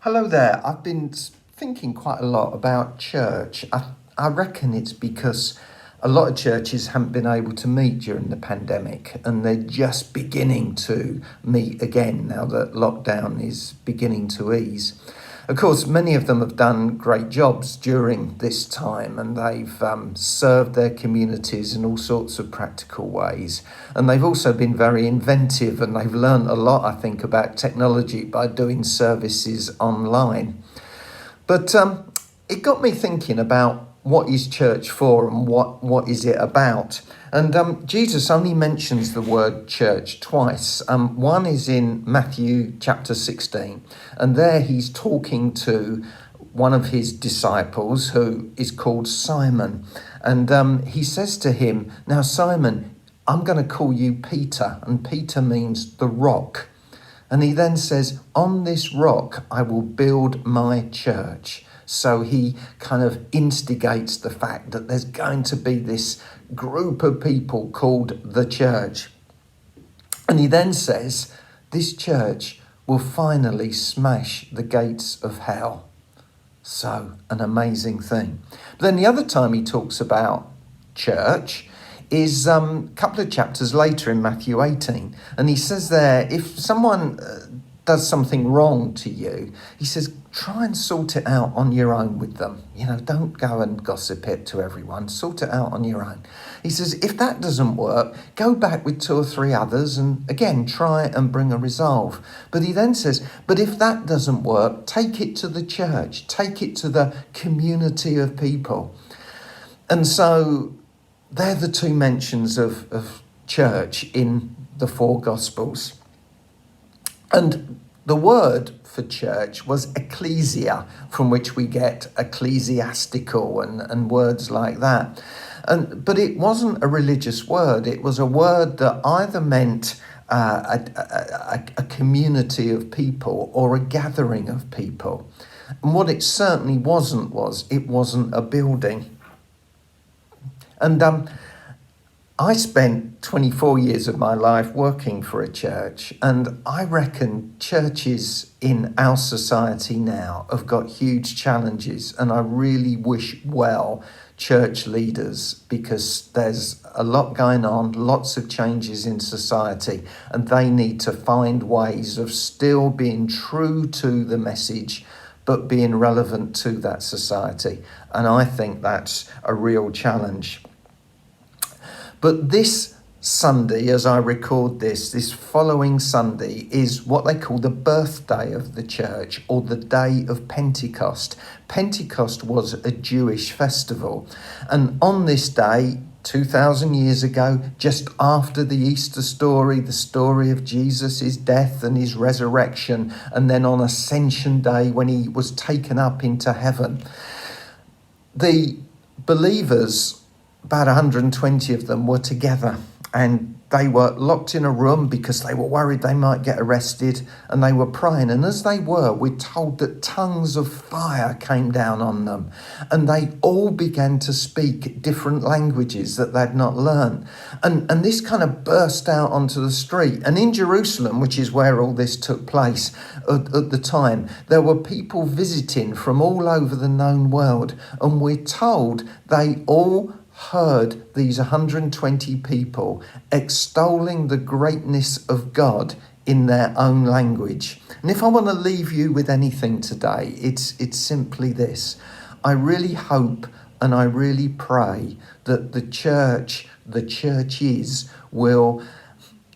Hello there. I've been thinking quite a lot about church. I reckon it's because a lot of churches haven't been able to meet during the pandemic, and they're just beginning to meet again now that lockdown is beginning to ease. Of course, many of them have done great jobs during this time, and they've served their communities in all sorts of practical ways. And they've also been very inventive, and they've learned a lot, I think, about technology by doing services online. But it got me thinking about what is church for and what is it about. And Jesus only mentions the word church twice. One is in Matthew chapter 16, and there he's talking to one of his disciples who is called Simon. And he says to him, "Now, Simon, I'm going to call you Peter," and Peter means the rock. And he then says, "On this rock I will build my church." So he kind of instigates the fact that there's going to be this group of people called the church. And he then says, this church will finally smash the gates of hell. So an amazing thing. But then the other time he talks about church is a couple of chapters later in Matthew 18. And he says there, if someone does something wrong to you, he says, try and sort it out on your own with them. Don't go and gossip it to everyone. Sort it out on your own. He says, if that doesn't work, go back with 2 or 3 others and again, try and bring a resolve. But he then says, but if that doesn't work, take it to the church, take it to the community of people. And so they're the 2 mentions of church in the 4 Gospels. And the word for church was ecclesia, from which we get ecclesiastical and words like that. But it wasn't a religious word. It was a word that either meant a community of people or a gathering of people. And what it certainly wasn't a building. And I spent 24 years of my life working for a church, and I reckon churches in our society now have got huge challenges, and I really wish well church leaders, because there's a lot going on, lots of changes in society, and they need to find ways of still being true to the message but being relevant to that society. And I think that's a real challenge. But this Sunday, as I record this following Sunday, is what they call the birthday of the church, or the day of Pentecost. Pentecost was a Jewish festival. And on this day, 2,000 years ago, just after the Easter story, the story of Jesus' death and his resurrection, and then on Ascension Day when he was taken up into heaven, the believers, about 120 of them, were together, and they were locked in a room because they were worried they might get arrested, and they were praying. And as they were, we're told that tongues of fire came down on them, and they all began to speak different languages that they'd not learned. And this kind of burst out onto the street. And in Jerusalem, which is where all this took place at the time, there were people visiting from all over the known world, and we're told they all heard these 120 people extolling the greatness of God in their own language. And if I want to leave you with anything today, it's simply this. I really hope and I really pray that the churches will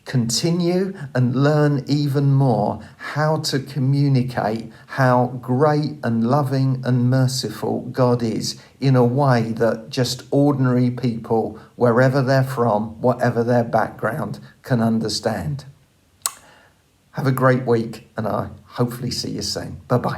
continue and learn even more how to communicate how great and loving and merciful God is in a way that just ordinary people, wherever they're from, whatever their background, can understand. Have a great week, and I hopefully see you soon. Bye-bye.